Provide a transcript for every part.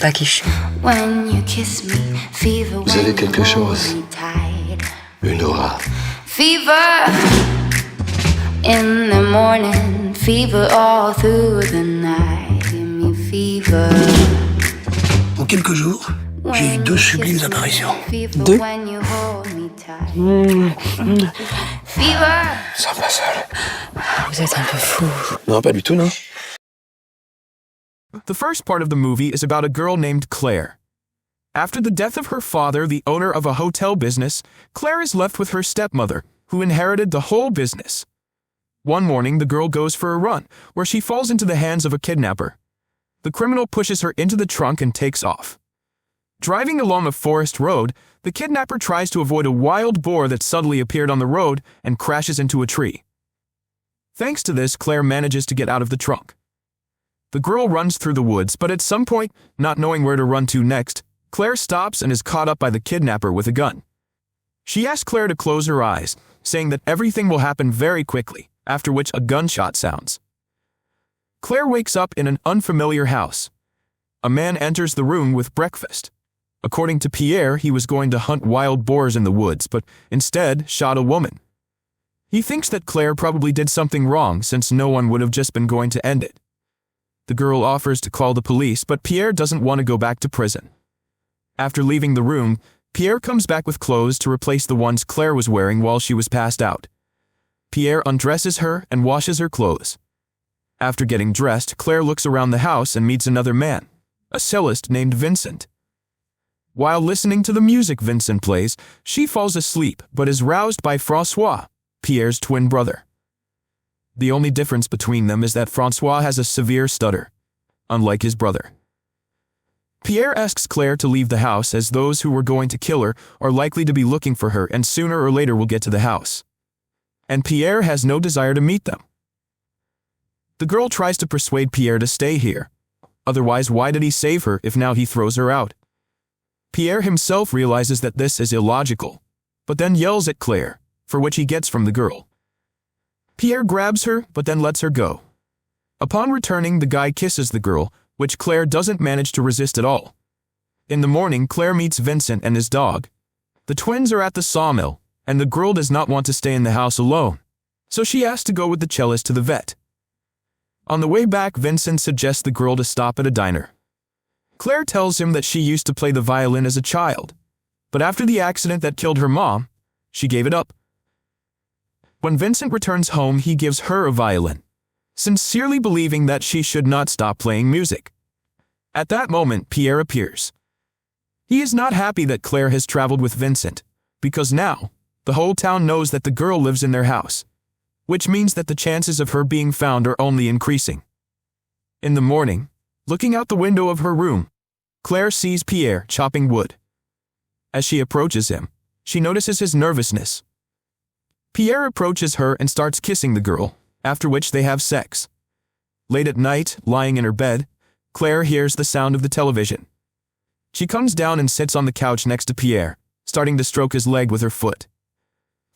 pas qui je suis. Vous avez quelque chose. Une aura. Fever in the morning, fever all through the night. Give me fever. En quelques jours, j'ai eu 2 sublimes apparitions. 2 Sors pas seul. Vous êtes un peu fou. Non, pas du tout, non. The first part of the movie is about a girl named Claire. After the death of her father, the owner of a hotel business, Claire is left with her stepmother, who inherited the whole business. One morning, the girl goes for a run, where she falls into the hands of a kidnapper. The criminal pushes her into the trunk and takes off. Driving along a forest road, the kidnapper tries to avoid a wild boar that suddenly appeared on the road and crashes into a tree. Thanks to this, Claire manages to get out of the trunk. The girl runs through the woods, but at some point, not knowing where to run to next, Claire stops and is caught up by the kidnapper with a gun. She asks Claire to close her eyes, saying that everything will happen very quickly, after which a gunshot sounds. Claire wakes up in an unfamiliar house. A man enters the room with breakfast. According to Pierre, he was going to hunt wild boars in the woods, but instead shot a woman. He thinks that Claire probably did something wrong since no one would have just been going to end it. The girl offers to call the police, but Pierre doesn't want to go back to prison. After leaving the room, Pierre comes back with clothes to replace the ones Claire was wearing while she was passed out. Pierre undresses her and washes her clothes. After getting dressed, Claire looks around the house and meets another man, a cellist named Vincent. While listening to the music Vincent plays, she falls asleep but is roused by François, Pierre's twin brother. The only difference between them is that François has a severe stutter, unlike his brother. Pierre asks Claire to leave the house as those who were going to kill her are likely to be looking for her and sooner or later will get to the house. And Pierre has no desire to meet them. The girl tries to persuade Pierre to stay here. Otherwise, why did he save her if now he throws her out? Pierre himself realizes that this is illogical, but then yells at Claire, for which he gets from the girl. Pierre grabs her, but then lets her go. Upon returning, the guy kisses the girl, which Claire doesn't manage to resist at all. In the morning, Claire meets Vincent and his dog. The twins are at the sawmill, and the girl does not want to stay in the house alone, so she asks to go with the cellist to the vet. On the way back, Vincent suggests the girl to stop at a diner. Claire tells him that she used to play the violin as a child, but after the accident that killed her mom, she gave it up. When Vincent returns home, he gives her a violin, sincerely believing that she should not stop playing music. At that moment, Pierre appears. He is not happy that Claire has traveled with Vincent, because now, the whole town knows that the girl lives in their house, which means that the chances of her being found are only increasing. In the morning, looking out the window of her room, Claire sees Pierre chopping wood. As she approaches him, she notices his nervousness. Pierre approaches her and starts kissing the girl, after which they have sex. Late at night, lying in her bed, Claire hears the sound of the television. She comes down and sits on the couch next to Pierre, starting to stroke his leg with her foot.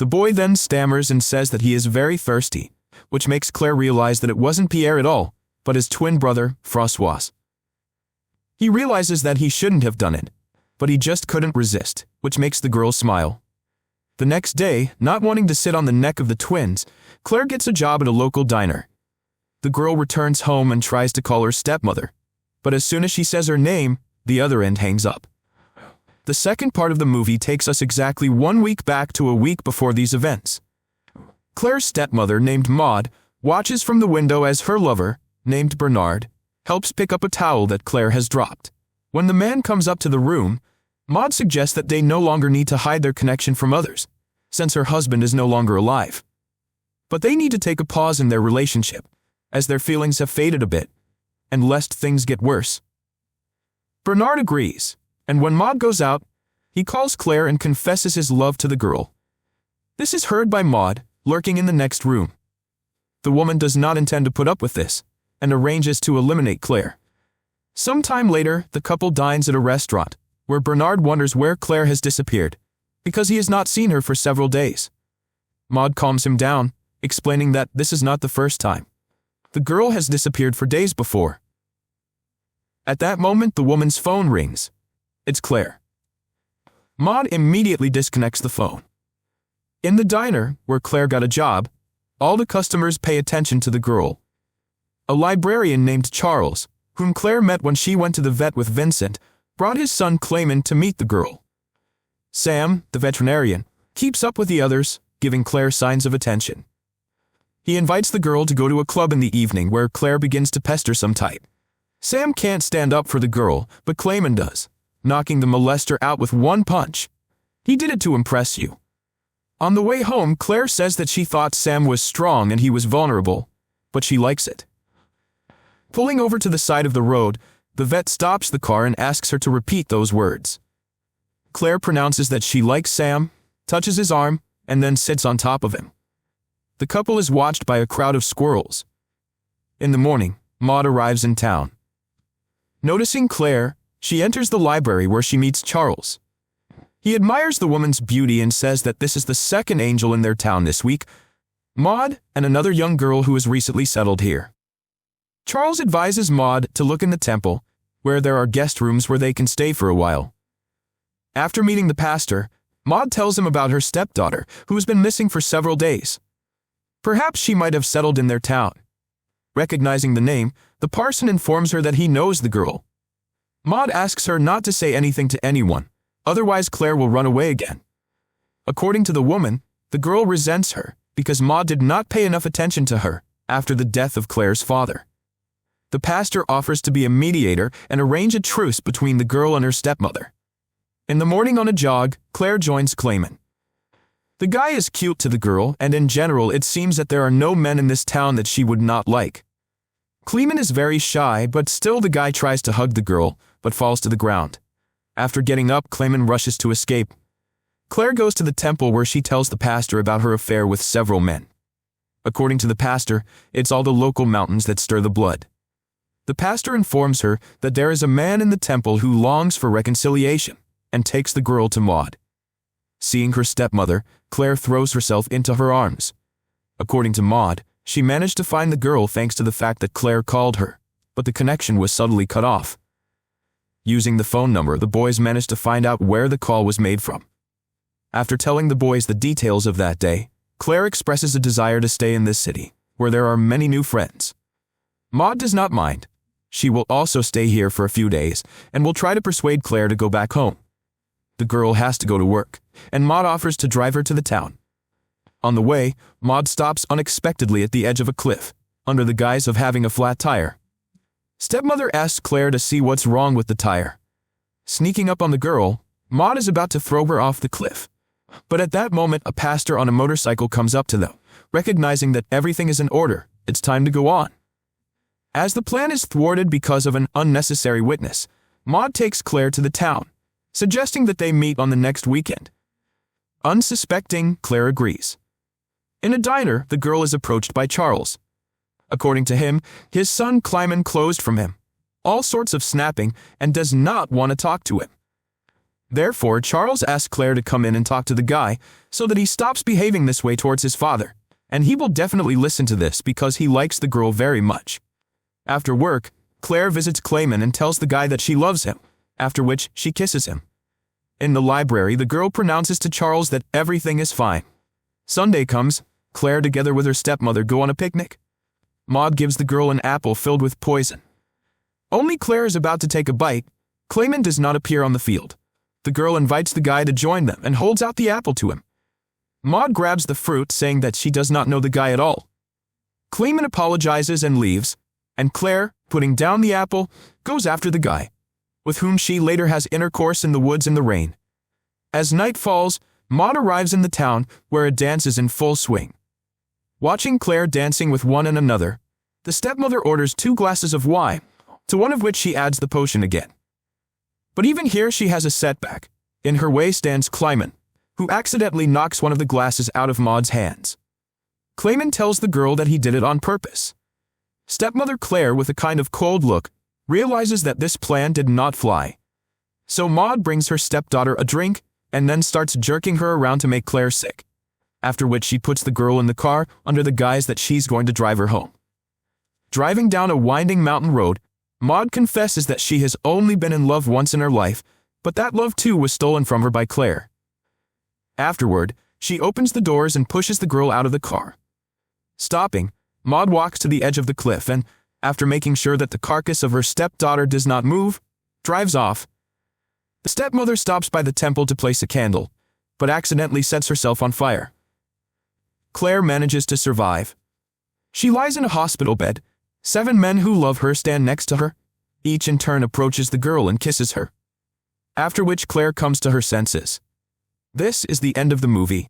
The boy then stammers and says that he is very thirsty, which makes Claire realize that it wasn't Pierre at all, but his twin brother, François. He realizes that he shouldn't have done it, but he just couldn't resist, which makes the girl smile. The next day, not wanting to sit on the neck of the twins, Claire gets a job at a local diner. The girl returns home and tries to call her stepmother, but as soon as she says her name, the other end hangs up. The second part of the movie takes us exactly 1 week back to a week before these events. Claire's stepmother, named Maud, watches from the window as her lover, named Bernard, helps pick up a towel that Claire has dropped. When the man comes up to the room, Maud suggests that they no longer need to hide their connection from others, since her husband is no longer alive. But they need to take a pause in their relationship, as their feelings have faded a bit, and lest things get worse. Bernard agrees, and when Maud goes out, he calls Claire and confesses his love to the girl. This is heard by Maud, lurking in the next room. The woman does not intend to put up with this, and arranges to eliminate Claire. Sometime later, the couple dines at a restaurant, where Bernard wonders where Claire has disappeared, because he has not seen her for several days. Maud calms him down, explaining that this is not the first time. The girl has disappeared for days before. At that moment, the woman's phone rings. It's Claire. Maud immediately disconnects the phone. In the diner, where Claire got a job, all the customers pay attention to the girl. A librarian named Charles, whom Claire met when she went to the vet with Vincent, brought his son Clayman to meet the girl. Sam, the veterinarian, keeps up with the others, giving Claire signs of attention. He invites the girl to go to a club in the evening where Claire begins to pester some type. Sam can't stand up for the girl, but Clayman does, knocking the molester out with one punch. He did it to impress you. On the way home, Claire says that she thought Sam was strong and he was vulnerable, but she likes it. Pulling over to the side of the road, the vet stops the car and asks her to repeat those words. Claire pronounces that she likes Sam, touches his arm, and then sits on top of him. The couple is watched by a crowd of squirrels. In the morning, Maud arrives in town. Noticing Claire, she enters the library where she meets Charles. He admires the woman's beauty and says that this is the second angel in their town this week, Maud and another young girl who has recently settled here. Charles advises Maud to look in the temple, where there are guest rooms where they can stay for a while. After meeting the pastor, Maud tells him about her stepdaughter, who has been missing for several days. Perhaps she might have settled in their town. Recognizing the name, the parson informs her that he knows the girl. Maud asks her not to say anything to anyone, otherwise Claire will run away again. According to the woman, the girl resents her because Maud did not pay enough attention to her after the death of Claire's father. The pastor offers to be a mediator and arrange a truce between the girl and her stepmother. In the morning on a jog, Claire joins Clayman. The guy is cute to the girl, and in general it seems that there are no men in this town that she would not like. Clayman is very shy, but still the guy tries to hug the girl, but falls to the ground. After getting up, Clayman rushes to escape. Claire goes to the temple where she tells the pastor about her affair with several men. According to the pastor, it's all the local mountains that stir the blood. The pastor informs her that there is a man in the temple who longs for reconciliation and takes the girl to Maud. Seeing her stepmother, Claire throws herself into her arms. According to Maud, she managed to find the girl thanks to the fact that Claire called her, but the connection was suddenly cut off. Using the phone number, the boys managed to find out where the call was made from. After telling the boys the details of that day, Claire expresses a desire to stay in this city, where there are many new friends. Maud does not mind. She will also stay here for a few days and will try to persuade Claire to go back home. The girl has to go to work, and Maud offers to drive her to the town. On the way, Maud stops unexpectedly at the edge of a cliff, under the guise of having a flat tire. Stepmother asks Claire to see what's wrong with the tire. Sneaking up on the girl, Maud is about to throw her off the cliff. But at that moment, a pastor on a motorcycle comes up to them. Recognizing that everything is in order, it's time to go on. As the plan is thwarted because of an unnecessary witness, Maud takes Claire to the town, suggesting that they meet on the next weekend. Unsuspecting, Claire agrees. In a diner, the girl is approached by Charles. According to him, his son Clayman closed from him, all sorts of snapping, and does not want to talk to him. Therefore, Charles asks Claire to come in and talk to the guy so that he stops behaving this way towards his father, and he will definitely listen to this because he likes the girl very much. After work, Claire visits Clayman and tells the guy that she loves him, after which she kisses him. In the library, the girl pronounces to Charles that everything is fine. Sunday comes, Claire together with her stepmother go on a picnic. Maud gives the girl an apple filled with poison. Only Claire is about to take a bite. Clayman does not appear on the field. The girl invites the guy to join them and holds out the apple to him. Maud grabs the fruit, saying that she does not know the guy at all. Clayman apologizes and leaves, and Claire, putting down the apple, goes after the guy, with whom she later has intercourse in the woods in the rain. As night falls, Maud arrives in the town, where a dance is in full swing. Watching Claire dancing with one and another, the stepmother orders 2 glasses of wine, to one of which she adds the potion again. But even here she has a setback. In her way stands Clayman, who accidentally knocks one of the glasses out of Maud's hands. Clayman tells the girl that he did it on purpose. Stepmother Claire, with a kind of cold look, realizes that this plan did not fly. So Maud brings her stepdaughter a drink and then starts jerking her around to make Claire sick, after which she puts the girl in the car under the guise that she's going to drive her home. Driving down a winding mountain road, Maud confesses that she has only been in love once in her life, but that love too was stolen from her by Claire. Afterward, she opens the doors and pushes the girl out of the car. Stopping, Maud walks to the edge of the cliff and, after making sure that the carcass of her stepdaughter does not move, drives off. The stepmother stops by the temple to place a candle, but accidentally sets herself on fire. Claire manages to survive. She lies in a hospital bed. 7 men who love her stand next to her. Each in turn approaches the girl and kisses her. After which Claire comes to her senses. This is the end of the movie.